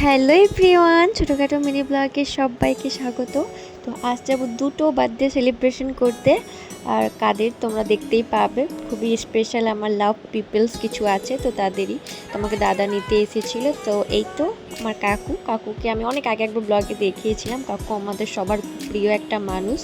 Hello everyone, ছোটোখাটো mini ব্লগে সবাইকে স্বাগত। তো আজ যাবো দুটো বার্থডে সেলিব্রেশন করতে, আর কাদের তোমরা দেখতেই পাবে। খুবই স্পেশাল আমার লাভ পিপলস কিছু আছে, তো তাদেরই তোমাকে দাদা নিতে এসেছিলো। তো এই তো আমার কাকুকে আমি অনেক আগে একবার ব্লগে দেখিয়েছিলাম। কাকু আমাদের সবার প্রিয় একটা মানুষ।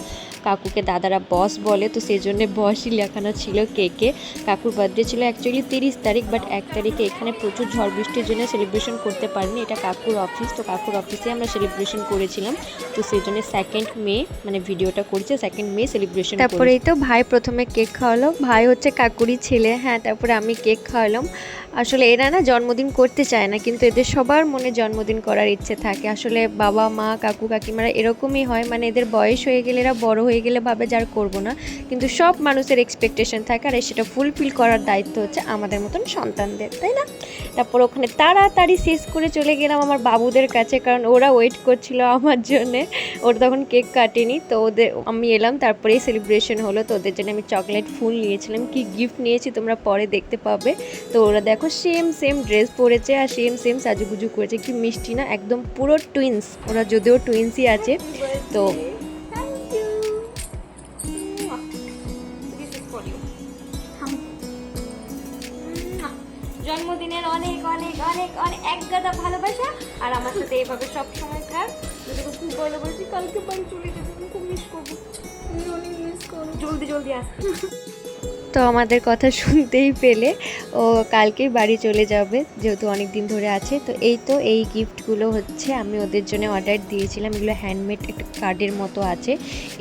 কাকুকে দাদারা বস বলে, তো সেই জন্যে বসই লেখানো ছিল কেকে। কাকুর বার্থডে ছিল অ্যাকচুয়ালি 30 তারিখ, বাট 1 তারিখে এখানে প্রচুর ঝড় বৃষ্টির জন্য সেলিব্রেশন করতে পারিনি। এটা কাকুর অফিস, তো কাকুর অফিসে আমরা সেলিব্রেশন করেছিলাম। তো সেই জন্য 2 মে মানে ভিডিওটা করছে, 2 মে সেলিব্রেশন। তারপরেই তো ভাই প্রথমে কেক খাওয়ালো। ভাই হচ্ছে কাকুরই ছেলে, হ্যাঁ। তারপরে আমি কেক খাওয়ালাম। আসলে এরা না জন্মদিন করতে চায় না, কিন্তু এদের সবার মনে জন্মদিন করার ইচ্ছে থাকে। আসলে বাবা মা কাকু কাকিমারা এরকমই হয়, মানে এদের বয়স হয়ে গেলে, এরা বড় হয়ে গেলে ভাবে যার করবো না, কিন্তু সব মানুষের এক্সপেকটেশন থাকে, আর সেটা ফুলফিল করার দায়িত্ব হচ্ছে আমাদের মতন সন্তানদের, তাই না? তারপর ওখানে তাড়াতাড়ি শেষ করে চলে গেলাম আমার বাবুদের কাছে, কারণ ওরা ওয়েট করছিল আমার জন্যে। ওরা তখন কেক কাটেনি, তো আমি এলাম, তারপরেই সেলিব্রেশন হলো। তো ওদের জন্য আমি চকলেট ফুল নিয়েছিলাম, কি গিফট নিয়েছি তোমরা পরে দেখতে পাবে। তো ওরা দেখো সেম ড্রেস পরেছে আর সেম সাজুগুজু করেছে, কি মিষ্টি না, একদম পুরো টুইন্স। ওরা যদিও টুইন্সই আছে। তো জন্মদিনের অনেক অনেক অনেক অনেক এক গাদা ভালোবাসা, আর আমার সাথে এইভাবে সব সময় থাক। খুব ভালো বলছি, কালকে বাড়ি চলে যাবো, খুব মিস করবো, অনেক মিস করবো, জলদি আসতে। তো আমাদের কথা শুনতেই পেলে ও কালকেই বাড়ি চলে যাবে, যেহেতু অনেক দিন ধরে আছে। তো এই গিফটগুলো হচ্ছে আমি ওদের জন্য অর্ডার দিয়েছিলাম। এগুলো হ্যান্ডমেড একটা কার্ডের মতো আছে।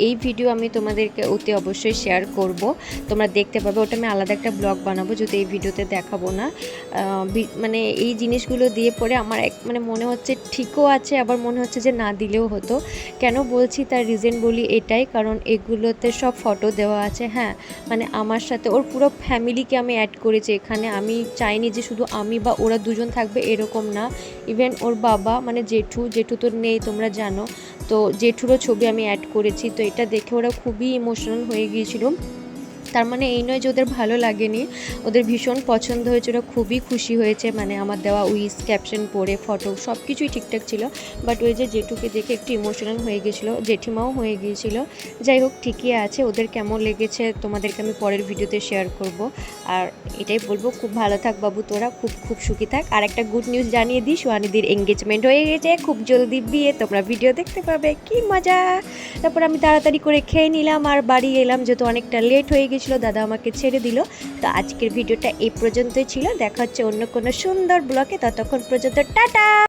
এই ভিডিও আমি তোমাদেরকে অতি অবশ্যই শেয়ার করব, তোমরা দেখতে পাবে। ওটা আমি আলাদা একটা ব্লগ বানাবো, যদি এই ভিডিওতে দেখাবো না। মানে এই জিনিসগুলো দিয়ে পরে আমার মানে মনে হচ্ছে ঠিকও আছে, আবার মনে হচ্ছে যে না দিলেও হতো। কেন বলছি তার রিজন বলি এটাই, কারণ এগুলোতে সব ফটো দেওয়া আছে। হ্যাঁ, মানে আমার সাথে ওর পুরো ফ্যামিলিকে আমি অ্যাড করেছি এখানে। আমি চাইনি যে শুধু আমি বা ওরা দুজন থাকবে, এরকম না। ইভেন ওর বাবা মানে জেঠু তো নেই, তোমরা জানো। তো জেঠুরও ছবি আমি অ্যাড করেছি। তো এটা দেখে ওরা খুবই ইমোশনাল হয়ে গিয়েছিল। তার মানে এই নয় যে ওদের ভালো লাগেনি, ওদের ভীষণ পছন্দ হয়েছে, ওরা খুবই খুশি হয়েছে। মানে আমার দেওয়া উইস ক্যাপশন পড়ে ফটো সব কিছুই ঠিকঠাক ছিল, বাট ওই যে জেঠুকে দেখে একটু ইমোশনাল হয়ে গিয়েছিলো, জেঠিমাও হয়ে গিয়েছিল। যাই হোক, ঠিকই আছে। ওদের কেমন লেগেছে তোমাদেরকে আমি পরের ভিডিওতে শেয়ার করব। আর এটাই বলবো, খুব ভালো থাক বাবু, তোরা খুব সুখী থাক। আর একটা গুড নিউজ জানিয়ে দিই, সোহানিদির এঙ্গেজমেন্ট হয়ে গেছে, খুব জলদি বিয়ে, তোমরা ভিডিও দেখতে পাবে, কি মজা। তারপর আমি তাড়াতাড়ি করে খেয়ে নিলাম আর বাড়ি এলাম, যেহেতু অনেকটা লেট হয়ে গেছিলো, দাদা আমাকে ছেড়ে দিল। তো আজকের ভিডিওটা এই পর্যন্তই ছিল, দেখা হচ্ছে অন্য কোনো সুন্দর ব্লগে। ততক্ষণ পর্যন্ত টাটা।